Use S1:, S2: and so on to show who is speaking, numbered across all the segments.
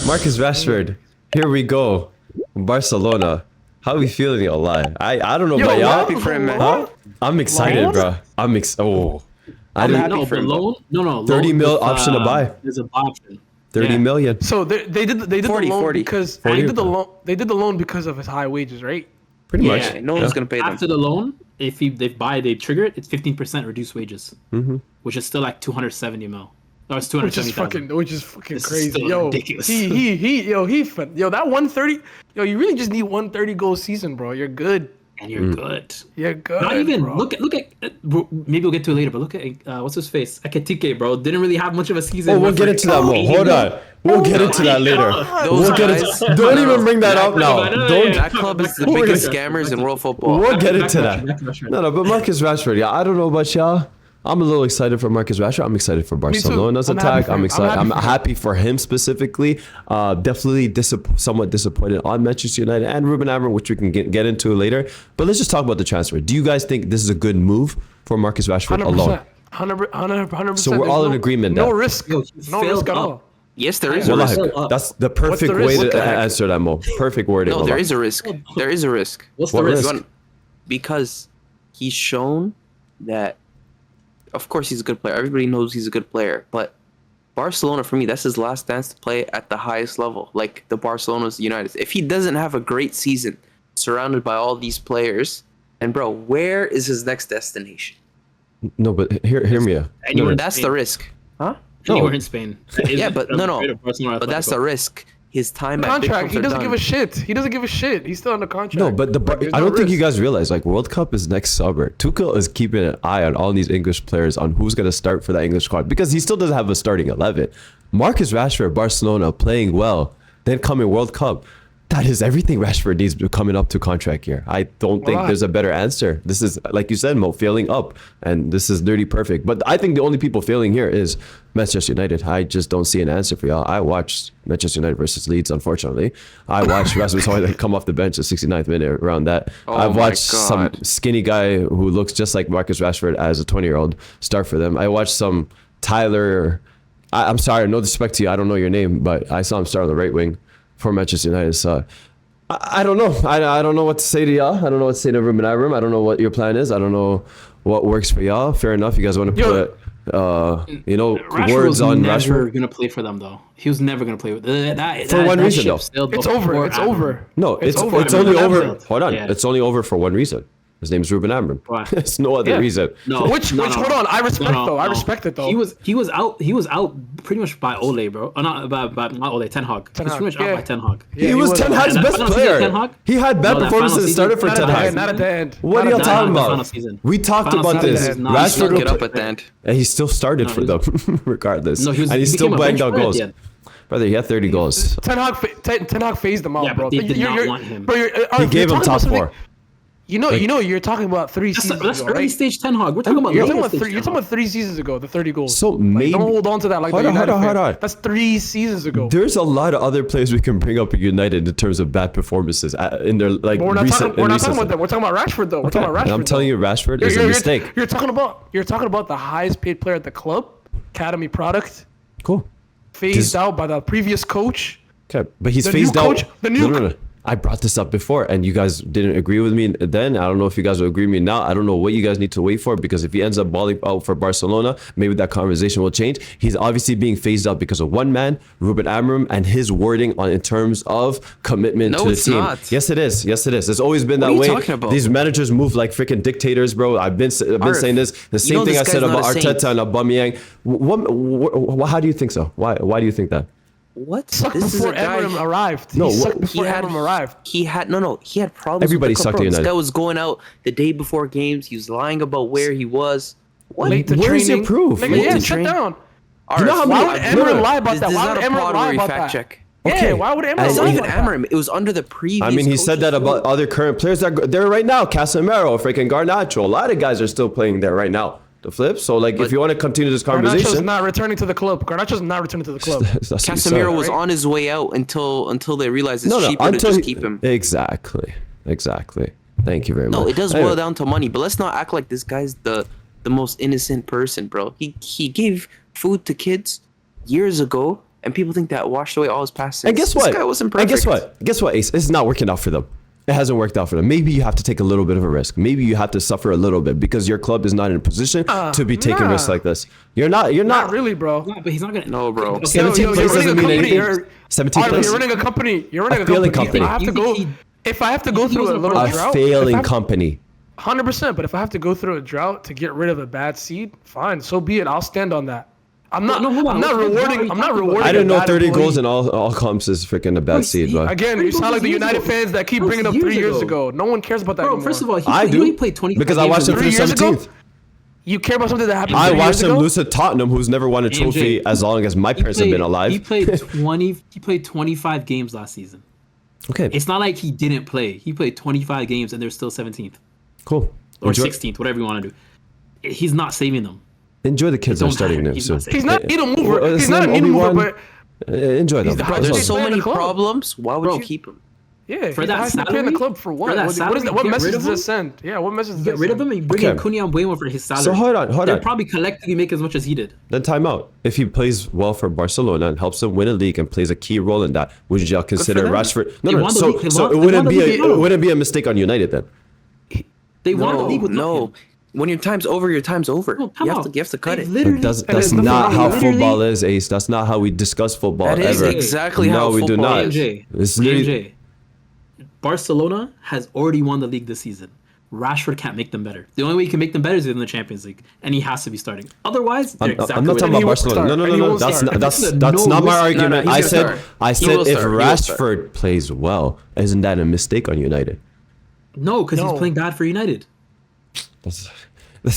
S1: Marcus Rashford. Here we go. Barcelona. How are we feeling, y'all? I don't know about y'all.
S2: Happy for him, man.
S1: Huh? I'm excited,
S3: Loan?
S1: bro. I
S2: I'm
S1: didn't.
S2: happy
S3: No,
S2: for
S3: but
S2: him, bro.
S3: loan? No.
S1: 30
S3: loan
S1: mil
S3: with,
S1: option to buy.
S3: There's a buy option.
S1: 30
S3: Yeah.
S1: million.
S4: So they did
S2: 40,
S4: the loan
S2: 40.
S4: because
S1: 40
S4: they did the
S1: okay.
S4: loan. They did the loan because of his high wages, right?
S1: Pretty
S3: Yeah.
S1: much.
S2: No one's gonna pay them.
S3: After the loan, if they trigger it, it's 15% reduced wages, which is still like 270 mil. No, it's
S4: Which is
S3: 270,000.
S4: which is fucking
S3: This is
S4: crazy.
S3: still
S4: Yo,
S3: ridiculous.
S4: that 130. Yo, you really just need 130 goal season, bro. You're good.
S3: And you're good.
S4: You're good.
S3: Not even
S4: bro.
S3: look at maybe we'll get to it later, but look at what's his face? Ekitike, bro, didn't really have much of a season.
S1: Oh, we'll get into that more. Hold on. We'll get into that later.
S2: Those
S1: We'll get
S2: guys-
S1: into. Don't even bring that up now.
S3: Yeah.
S1: Don't.
S2: That club is the
S1: We're
S2: biggest
S1: gonna-
S2: scammers in world football.
S1: We'll get
S3: Back
S1: into
S3: to
S1: that.
S3: Rashford.
S1: No, but Marcus Rashford. Yeah, I don't know about y'all. I'm a little excited for Marcus Rashford. I'm excited for Barcelona's
S4: I'm happy
S1: attack.
S4: for
S1: I'm
S4: him.
S1: excited.
S4: I'm
S1: I'm
S4: happy for him.
S1: happy for him specifically. Definitely somewhat disappointed on Manchester United and Ruben Amorim, which we can get into later. But let's just talk about the transfer. Do you guys think this is a good move for Marcus Rashford alone?
S4: 100%.
S1: So we're all in agreement
S4: No
S1: that-
S4: risk.
S3: Yo, he
S4: No
S3: failed
S4: risk at
S3: up.
S4: all.
S2: Yes, there is a
S1: Wallahi,
S2: risk.
S1: that's the perfect
S4: risk?
S1: way
S4: What
S1: to
S4: the heck?
S1: answer that, Mo. Perfect wording.
S2: No, there
S1: Wallah.
S2: is a risk. There is a risk.
S3: What's
S1: What
S3: the risk?
S1: risk?
S2: Because he's shown that, of course, he's a good player. Everybody knows he's a good player. But Barcelona, for me, that's his last dance to play at the highest level, like the Barcelona's United. If he doesn't have a great season, surrounded by all these players, and bro, where is his next destination?
S1: No, but hear me out.
S3: And you
S1: No,
S3: were
S1: no.
S2: That's the risk, huh?
S3: anywhere in Spain.
S2: Yeah, but no. But that's the risk. His time at big
S4: Contract.
S2: clubs
S4: He
S2: are
S4: doesn't
S2: done.
S4: give a shit. He doesn't give a shit. He's still under contract.
S1: No, but
S4: There's
S1: I
S4: no
S1: don't think you
S4: risk.
S1: guys realize like World Cup is next summer. Tuchel is keeping an eye on all these English players on who's going to start for that English squad because he still doesn't have a starting 11. Marcus Rashford, Barcelona playing well, then coming World Cup. That is everything Rashford needs coming up to contract year. I don't think
S4: Why?
S1: there's a better answer. This is, like you said, Mo, failing up. And this is nearly perfect. But I think the only people failing here is Manchester United. I just don't see an answer for y'all. I watched Manchester United versus Leeds, unfortunately. I watched Rasmus Højlund come off the bench at 69th minute around that.
S2: Oh
S1: I've
S2: my
S1: watched some
S2: God.
S1: skinny guy who looks just like Marcus Rashford as a 20-year-old start for them. I watched some Tyler... I'm sorry, no disrespect to you. I don't know your name, but I saw him start on the right wing for Manchester United. So I don't know. I don't know what to say to y'all. I don't know what to say to Ruben Amorim. I don't know what your plan is. I don't know what works for y'all. Fair enough. You guys want to put,
S3: Rashford
S1: words
S3: was
S1: on
S3: never
S1: Rashford?
S3: gonna play for them though. He was never gonna play with
S1: For one reason, though.
S4: It's over. It's over.
S1: No, it's
S4: over.
S1: only
S3: Ruben
S1: over.
S3: Amorim.
S1: Hold on.
S3: Yeah.
S1: It's only over for one reason. His name's Ruben Amorim.
S3: Why?
S1: It's no other
S4: Yeah.
S1: reason.
S3: No,
S4: Which hold on. I respect though. I respect it though.
S3: He was out pretty much by Ole, bro. Not not Ole, Ten Hag. He was
S4: Hag,
S3: pretty much
S4: yeah.
S3: out by Ten Hag.
S4: Yeah,
S1: He was
S4: was.
S1: Ten Hag's
S3: And that
S1: best
S3: final season,
S1: player.
S3: Ten Hag?
S1: He had bad
S3: No, that
S1: performances
S3: final
S1: and started for
S3: season-
S1: Ten
S4: not at the
S1: Hag.
S4: end. Not at the end.
S1: What are
S4: Not
S1: y'all
S4: at the
S1: talking
S4: end.
S3: Final
S1: about?
S3: season.
S1: We talked
S3: Final
S1: about
S3: season
S1: this.
S3: is not-
S2: He
S3: Rashford
S2: snuck
S1: Rashford
S2: it up at the end.
S1: and he still started for them regardless.
S3: No, he was.
S1: and he
S3: he
S1: still
S3: became a
S1: banged
S3: bench
S1: out
S3: player at
S1: goals.
S3: the end.
S1: Brother, he had 30 goals.
S4: Ten Hag phased them out,
S3: Yeah, but
S4: bro.
S3: they did not
S4: You're-
S3: want him.
S4: Bro,
S1: He gave him top four.
S4: You know, you're talking about three seasons
S3: That's
S4: ago,
S3: early
S4: right?
S3: stage Ten Hag. We're talking about
S4: You're
S3: later
S4: talking about
S3: stage
S4: three. You're
S3: Ten
S4: talking
S3: Hag.
S4: about 3 seasons ago. The 30 goals.
S1: So
S4: Like,
S1: maybe
S4: don't hold on to that like
S1: Hold
S4: the
S1: on,
S4: United
S1: hold on,
S4: fan.
S1: hold on.
S4: That's 3 seasons ago.
S1: there's a lot of other players we can bring up at United in terms of bad performances in their like
S4: But we're not
S1: recent.
S4: talking. We're not
S1: recent
S4: talking about that. We're talking about Rashford though. We're talking about Rashford.
S1: And I'm telling
S4: though.
S1: you, Rashford is a mistake.
S4: You're talking about the highest paid player at the club, academy product,
S1: Cool.
S4: phased out by the previous coach.
S1: Okay, but he's
S4: The new
S1: phased out.
S4: coach- the new
S1: No. I brought this up before, and you guys didn't agree with me then. I don't know if you guys will agree with me now. I don't know what you guys need to wait for, because if he ends up balling out for Barcelona, maybe that conversation will change. He's obviously being phased out because of one man, Ruben Amorim, and his wording on in terms of commitment
S2: No,
S1: to the
S2: it's
S1: team.
S2: not.
S1: Yes, it is. Yes, it is. It's always been
S2: What
S1: that
S2: are you
S1: way.
S2: talking about?
S1: These managers move like freaking dictators, bro. I've been saying this. The same
S2: know
S1: thing
S2: this
S1: I said
S2: guy's
S1: about
S2: not a saint.
S1: Arteta and Aubameyang. How do you think so? Why do you think that?
S2: What?
S4: Sucked
S2: This is
S4: before
S2: a guy.
S4: Amorim arrived.
S1: No,
S4: he sucked
S1: what-
S4: before Amorim arrived.
S2: He had He had problems.
S1: Everybody
S2: with the club,
S1: sucked
S2: bro.
S1: at
S2: This
S1: United.
S2: guy was going out the day before games. He was lying about where he was. What?
S4: Late to
S1: Where's your
S4: training.
S1: proof?
S4: Nigga,
S1: Late
S4: yeah,
S1: to
S4: sit down.
S2: Arif,
S1: know how
S4: Why
S1: many-
S4: would
S1: no,
S4: Amorim
S1: no.
S4: lie about
S2: This
S4: that?
S2: is
S4: Why
S2: not
S4: would
S2: a
S4: Amorim lie
S2: Pottery
S4: about
S2: fact
S4: that?
S2: check.
S1: Okay.
S4: Yeah, why would Amorim
S1: And
S4: lie
S2: It's not
S4: about
S2: even
S4: that?
S2: Amorim. It was under the previous.
S1: I mean, he said that about other current players that are there right now. Casemiro, freaking Garnacho. A lot of guys are still playing there right now. The flip. So, like, if
S2: But
S1: you want to continue this
S4: Garnacho's
S1: conversation,
S4: not returning to the club. Garnacho's not returning to the club.
S1: that's what you said.
S2: Casemiro was
S4: right?
S2: on his way out until they realized it's cheaper to just keep him.
S1: Exactly. Thank you very much.
S2: No, it does
S1: Anyway,
S2: boil down to money, but let's not act like this guy's the most innocent person, bro. He gave food to kids years ago and people think that washed away all his passing.
S1: And guess what?
S2: This guy wasn't perfect.
S1: And guess what? Guess what, Ace? It's not working out for them. It hasn't worked out for them. Maybe you have to take a little bit of a risk. Maybe you have to suffer a little bit because your club is not in a position to be taking risks like this. You're not.
S4: Not really, bro.
S3: No, but he's not gonna.
S2: No, bro.
S3: Okay,
S1: 17th place doesn't mean anything. 17th place.
S4: You're running a company. You're running a
S1: failing
S4: company.
S1: company.
S4: If I have to go through a little
S1: A
S4: drought,
S1: failing company.
S4: 100%. But if I have to go through a drought to get rid of a bad seed, fine. So be it. I'll stand on that. I'm not.
S3: No, hold on.
S4: I'm not rewarding. I'm not rewarding.
S1: I didn't know
S4: a bad
S1: 30
S4: employee.
S1: goals in all comps is freaking a bad seed, bro.
S4: Again, you sound like the United fans that keep bringing up 3 years ago. No one cares about that
S3: Bro,
S4: anymore.
S3: first of all,
S1: I do
S3: he played 25
S1: because I watched him
S3: games
S1: finish
S4: 3 years ago?
S1: 17th.
S4: You care about something that happened
S1: I
S4: 3
S1: watched
S4: years
S1: him
S4: ago?
S1: lose to Tottenham, who's never won a trophy as long as my parents have been alive.
S3: He played 20. He played 25 games last season.
S1: Okay,
S3: It's not like he didn't play. He played 25 games and they're still 17th
S1: cool.
S3: or 16th, whatever you want to do. He's not saving them.
S1: Enjoy the kids that are
S3: Don't
S1: starting
S3: matter.
S1: them
S3: He's
S1: soon.
S3: not saving
S4: He's not a needle mover.
S1: Well,
S4: He's not a
S1: Slim,
S4: needle mover,
S1: Obi-Wan,
S4: but
S1: enjoy them.
S4: the
S2: Bro,
S4: best
S2: there's
S4: player
S2: so
S4: in the
S2: many
S4: club.
S2: problems. Why would
S3: Bro,
S2: you keep him?
S4: yeah,
S3: For
S4: he's
S3: that
S4: the highest paid in the
S3: salary-
S4: club for what?
S3: for that
S4: What
S3: salary,
S4: message
S3: get rid
S4: does
S3: of
S4: this send? Yeah, what message does
S3: Get
S4: that
S3: rid of
S4: send?
S3: him and bring
S1: Okay.
S3: in Cunha Mbeumo for his salary.
S1: So hold on.
S3: They'll probably collectively make as much as he did.
S1: Then time out. If he plays well for Barcelona and helps them win a league and plays a key role in that, would y'all consider
S2: them.
S1: Rashford?
S3: They
S1: No.
S3: won the
S1: So,
S3: league. They
S1: so
S3: won-
S1: it
S3: they
S1: wouldn't
S3: won
S1: be
S3: the league.
S1: it wouldn't be a mistake on United then.
S3: They won the league with
S2: No.
S3: nothing.
S2: When your time's over, your time's over.
S3: No, time
S2: You have
S3: out.
S2: to cut
S3: They
S2: it.
S3: literally-
S1: That's
S4: there's
S1: not
S4: nothing
S1: how
S4: wrong.
S1: football is, Ace. That's not how we discuss football
S2: That is
S1: ever.
S2: exactly
S1: no,
S2: how
S1: we do
S2: football
S1: not.
S2: is.
S3: AMJ,
S1: It's literally-
S3: AMJ. Barcelona has already won the league this season. Rashford can't make them better. The only way he can make them better is in the Champions League, and he has to be starting. Otherwise, they're exactly
S1: I'm not
S3: where
S1: talking
S3: they
S1: about
S3: are.
S1: Barcelona.
S4: start.
S1: No.
S4: And he won't
S1: That's
S4: start.
S1: not, that's
S3: This is a
S1: that's
S3: no
S1: not my
S3: risk-
S1: argument.
S2: no,
S1: I
S2: he's
S1: said
S2: gonna start.
S1: I
S2: He
S1: said
S2: will
S1: if
S2: start. He will start.
S1: Rashford plays well, isn't that a mistake on United?
S3: No, because
S4: No.
S3: he's playing bad for United.
S1: How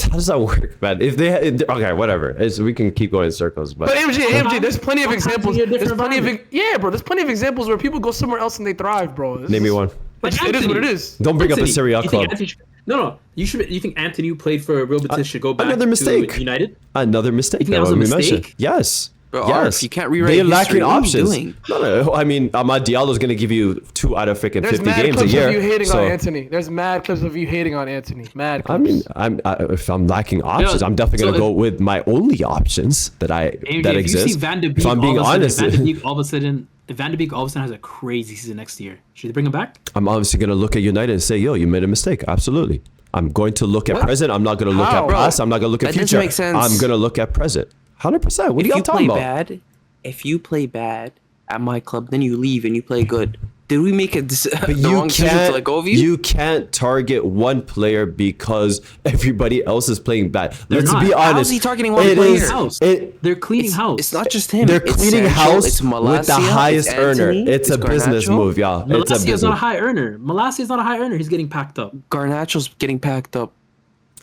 S1: does that work, man? If they okay, whatever. We can keep going in circles,
S4: But
S1: but
S4: AMG, there's plenty of
S3: Sometimes
S4: examples.
S3: you need a
S4: There's
S3: different
S4: plenty of
S3: environment.
S4: yeah, bro. There's plenty of examples where people go somewhere else and they thrive, bro.
S1: name me one.
S4: It is what it is.
S1: Don't bring up a
S3: Anthony,
S1: Serie A
S3: you think
S1: club.
S3: Anthony no. You think Anthony, who played for Real Betis, should go back
S1: Another mistake.
S3: to United?
S1: Another mistake.
S3: You think that was a
S1: we
S3: mistake?
S1: mentioned. Yes.
S2: Bro,
S1: yes.
S2: Arf, you can't rewrite
S1: They're
S2: history.
S1: lacking
S2: What are you
S1: options.
S2: doing?
S1: No. I mean, Amad Diallo's going to give you 2 out of freaking
S4: There's
S1: 50
S4: mad
S1: games a
S4: clips
S1: year.
S4: of you hating
S1: so,
S4: on Anthony. There's mad clips of you hating on Anthony. Mad clips.
S1: I mean, if I'm lacking options,
S3: Yeah,
S1: I'm definitely going to
S3: so
S1: go with my only options that
S3: AMJ,
S1: that
S3: if you see
S1: exist.
S3: Van de Beek,
S1: If I'm being honest,
S3: Van de Beek all of a sudden has a crazy season next year. Should they bring him back?
S1: I'm obviously going to look at United and say, yo, you made a mistake. Absolutely. I'm going to look at present. I'm not going to look
S4: How?
S1: at past. I'm not going to look at
S2: That doesn't
S1: future.
S2: make sense.
S1: I'm going to look at present. 100%. What are
S2: If
S1: y'all
S2: you
S1: talking
S2: play
S1: about?
S2: bad, if you play bad at my club, then you leave and you play good. Did we make the
S1: You
S2: wrong decision to
S1: can't,
S2: let go of you?
S1: you can't target one player because everybody else is playing bad. Let's
S3: not.
S1: be
S3: How's
S1: honest.
S2: he targeting one
S1: It
S2: player?
S1: is-
S3: House.
S1: it-
S3: They're cleaning house.
S2: It's not just him.
S1: They're
S2: It's
S1: cleaning
S2: Sancho,
S1: house
S2: it's
S1: with the
S2: Malacia,
S1: highest
S2: it's
S1: earner.
S2: Anthony,
S1: It's a business
S2: Garnacho.
S1: move, y'all. It's a
S3: Malacia's
S1: business.
S3: not a high earner. Malacia's not a high earner. He's getting packed up.
S2: Garnacho's getting packed up.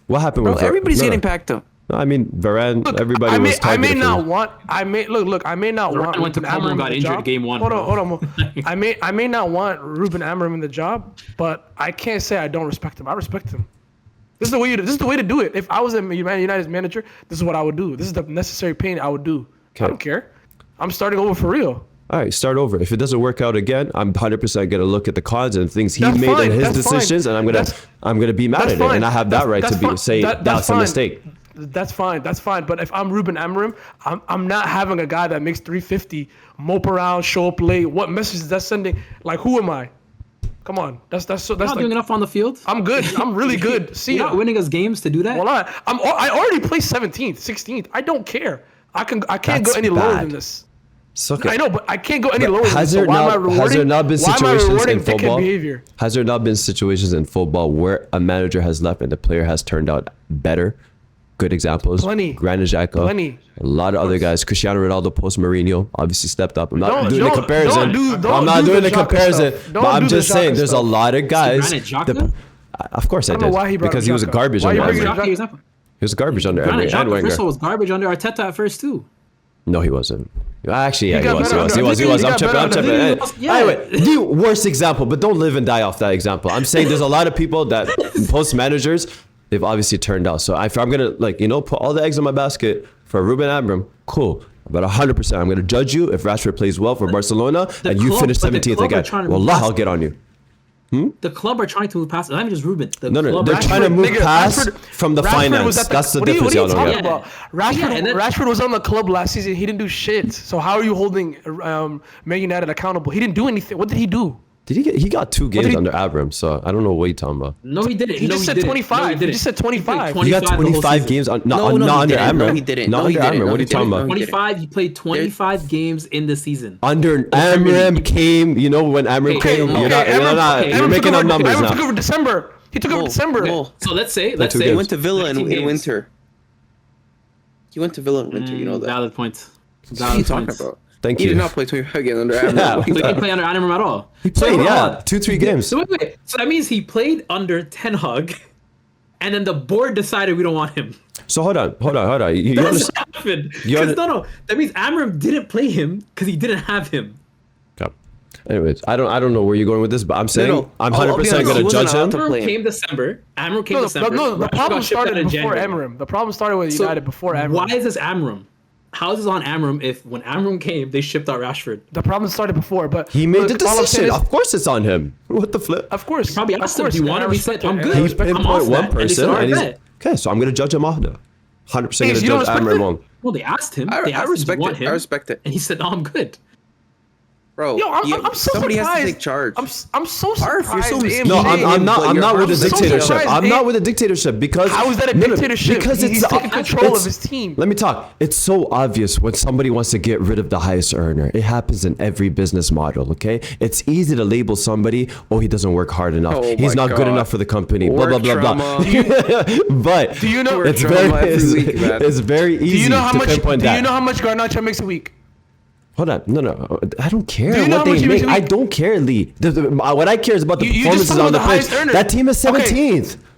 S1: What happened
S2: Bro,
S1: with
S2: everybody's
S1: no,
S2: getting
S1: no.
S2: packed up.
S1: No, I mean, Varane, everybody
S4: I may,
S1: was
S4: I may
S1: targeted.
S4: not
S1: for
S4: want. I may not
S3: Varane
S4: want
S3: went to
S4: Ruben
S3: Como
S4: Amorim
S3: and got
S4: in the
S3: injured
S4: job.
S3: game one,
S4: Hold
S3: bro.
S4: on. I may not want Ruben Amorim in the job, but I can't say I don't respect him. I respect him. This is the way. This is the way to do it. If I was a United's manager, this is what I would do. This is the necessary pain I would do. I don't care. I'm starting over for real.
S1: All right, start over. If it doesn't work out again, I'm 100% going to look at the cons and things he
S4: That's
S1: made
S4: fine,
S1: and his
S4: that's fine.
S1: decisions, and I'm gonna be mad
S4: That's
S1: at it,
S4: fine.
S1: and I have that right to be say that's a
S4: fine.
S1: mistake.
S4: That's fine. But if I'm Ruben Amorim, I'm not having a guy that makes 350 mope around, show up late. What message is that sending? Like, who am I? Come on, that's
S3: You're not doing
S4: like,
S3: enough on the field.
S4: I'm good. I'm really good. See
S3: You're
S4: ya.
S3: not winning us games to do that.
S4: Well, I already placed 17th, 16th. I don't care. I can't
S1: That's
S4: go any lower
S1: bad.
S4: than this.
S1: It's okay.
S4: I know, but I can't go any
S1: But
S4: lower than
S1: has
S4: this. So
S1: there
S4: why am I
S1: not
S4: rewarding?
S1: has there not been
S4: why am I
S1: situations
S4: rewarding
S1: in
S4: dickhead
S1: football?
S4: behavior?
S1: Has there not been situations in football where a manager has left and the player has turned out better? Good examples.
S4: Plenty.
S1: Granit Xhaka.
S4: Plenty.
S1: A lot of other guys. Cristiano Ronaldo post Mourinho obviously stepped up. I'm not
S4: Don't-
S1: doing a
S4: don't-
S1: comparison.
S4: don't
S1: I'm not
S4: do
S1: doing
S4: the
S1: a
S4: Xhaka
S1: comparison.
S4: stuff.
S1: But
S4: Don't
S1: I'm
S4: do the
S1: just saying
S4: Xhaka
S1: there's a
S4: stuff.
S1: lot of guys.
S3: Granit Xhaka?
S1: Of course I
S4: don't know
S1: did.
S4: why he brought
S1: Because
S4: up
S1: he was a
S4: Xhaka.
S1: garbage
S4: Why
S1: under
S4: you
S1: Emery.
S4: bringing
S3: Xhaka,
S4: Xhaka?
S3: he's not-
S1: He was garbage under Emery
S3: Granit
S1: and
S3: Xhaka,
S1: Wenger.
S3: first of all, was garbage under Arteta at first too.
S1: No, he wasn't. Actually, yeah, he
S4: got
S1: was.
S4: better
S1: He was.
S4: under-
S1: I'm
S4: got
S1: tripping.
S4: better
S1: I'm
S4: under-
S1: tripping.
S3: Yeah.
S1: Anyway, the worst example, but don't live and die off that example. I'm saying there's a lot of people that post managers, they've obviously turned out. So if I'm gonna put all the eggs in my basket for Ruben Amorim, cool. But 100%, I'm gonna judge you if Rashford plays well for Barcelona and you
S3: club-
S1: finish
S3: but the
S1: 17th
S3: club are
S1: again.
S3: trying to
S1: Wallah,
S3: replace
S1: I'll get on you.
S3: The club are trying to move past. Not even just Ruben. The
S1: No,
S3: club
S1: they're
S3: are
S1: trying to move
S4: Nigga,
S1: past from the
S4: Rashford
S1: finance.
S4: was at
S1: That's the
S4: what are you-
S1: difference,
S4: What are
S1: y'all
S4: you
S1: don't
S4: talking
S1: get.
S4: about? Rashford,
S3: Yeah, and then-
S4: Rashford was on the club last season. He didn't do shit. So how are you holding Man United accountable? He didn't do anything. What did he do?
S1: He got 2 games
S4: did he-
S1: under Abraham, so I don't know what you're talking about.
S3: No, he didn't.
S4: He
S3: no,
S4: just said
S3: didn't.
S4: 25.
S3: No,
S4: He
S3: didn't.
S4: just said
S3: He played
S4: 25.
S1: He got
S3: the whole
S1: 25
S3: season.
S1: games
S2: No,
S1: not
S2: he
S1: under
S2: didn't.
S1: Abraham.
S2: No, he didn't.
S1: Not
S2: No, he
S1: under
S2: didn't.
S1: Abraham.
S2: No,
S1: What are
S2: he
S1: you talking
S2: didn't.
S1: about?
S2: No, he
S3: 25. He played 25 games in the season.
S1: Under
S3: Premier
S1: Abraham
S3: League.
S1: came, when Abraham
S3: Okay,
S1: came,
S3: okay,
S1: you're
S4: Abraham
S1: making
S4: took
S1: up
S4: over-
S1: numbers
S4: Abraham took
S1: now.
S4: over December. He took over December.
S2: Mo,
S3: So let's say
S1: two
S2: he
S1: games.
S2: went to Villa
S3: 19
S2: in
S3: games.
S2: winter. He went to Villa in winter. You know that.
S3: Valid point.
S2: What are you
S3: Valid
S2: talking
S3: points.
S2: about?
S1: Thank
S2: He
S1: you.
S2: did not play 25 games under Abraham.
S1: Yeah.
S2: What are you
S3: So he
S2: talking
S3: didn't play under Adam at all.
S1: He played,
S3: hold
S1: yeah,
S3: on.
S1: 2-3 games.
S3: So wait. So that means he played under Ten Hag, and then the board decided we don't want him.
S1: So hold on. You
S3: That's
S1: understand?
S3: what happened.
S1: You
S3: 'Cause
S1: under-
S3: no. That means Amram didn't play him because he didn't have him.
S1: Okay. Anyways, I don't know where you're going with this, but I'm saying
S2: no.
S1: I'm
S2: I'll be
S1: 100%
S2: honest,
S1: going
S2: he
S1: to
S2: wasn't
S1: judge
S2: allowed
S1: him.
S2: to play him.
S3: Came December. Amram came
S4: No,
S3: December.
S4: the
S3: Rashford
S4: problem
S3: got shipped out
S4: started
S3: in
S4: before
S3: January.
S4: Amram. The problem started with
S3: So
S4: United before Amram.
S3: Why is this Amram? How is this on Amram if when Amram came, they shipped out Rashford?
S4: The problem started before, but
S1: He made
S4: look,
S1: the
S4: all I'm saying
S1: decision.
S4: is-
S1: Of course, it's on him. What the flip?
S4: Of course.
S3: Probably
S4: of
S3: asked him,
S4: course,
S3: do you
S4: and
S3: want
S4: I
S3: him? He
S4: respect
S3: said,
S4: it,
S3: I'm
S4: and
S3: good.
S4: I
S1: He
S4: respect it.
S3: I'm
S1: pinpoint
S3: off
S1: one
S3: that, and they said,
S1: person,
S3: "Alright,
S1: and he's
S3: bet."
S1: okay. So I'm going to judge him off that. 100%
S4: Hey,
S1: going to
S4: you don't
S1: judge
S4: respect
S1: Amram
S4: it?
S1: wrong.
S3: Well, they asked him.
S2: I
S3: They asked him,
S2: respect
S3: do you want
S2: it.
S3: him?
S2: I respect it.
S3: And he said, "No, I'm good."
S2: Bro,
S4: Yo, I'm so
S2: somebody
S4: surprised.
S2: has to take charge.
S4: I'm so
S2: Arf, you're
S4: surprised.
S2: so
S4: the
S2: mischievous.
S1: No,
S4: NBA
S1: I'm not.
S2: but
S1: I'm
S2: you're
S1: not with the
S2: so
S1: dictatorship.
S4: surprised.
S1: I'm not with the dictatorship because
S4: How is that a
S1: no,
S4: dictatorship?
S1: Because
S4: He's
S1: it's
S4: taking control
S1: it's-
S4: of his team.
S1: Let me talk. It's so obvious when somebody wants to get rid of the highest earner. It happens in every business model. Okay, it's easy to label somebody. Oh, he doesn't work hard enough.
S2: Oh
S1: He's
S2: my
S1: not good
S2: God.
S1: enough for the company.
S2: Work
S1: blah blah blah
S2: trauma.
S1: blah. But
S4: Do you know?
S1: it's
S2: trauma
S1: very
S2: every
S1: it's,
S2: week, man.
S1: it's very easy
S4: Do you know how
S1: to
S4: much?
S1: pinpoint
S4: Do
S1: that.
S4: you know how much Garnacho makes a week?
S1: Hold on, no, I don't care
S4: Do you know
S1: what
S4: how much
S1: they
S4: he makes
S1: make.
S4: a
S1: I
S4: week?
S1: don't care, Lee. What I care is about the
S4: You just
S1: performances
S4: talking
S1: on the
S4: about the
S1: pitch.
S4: highest earner.
S1: That team is
S4: Okay.
S1: 17th.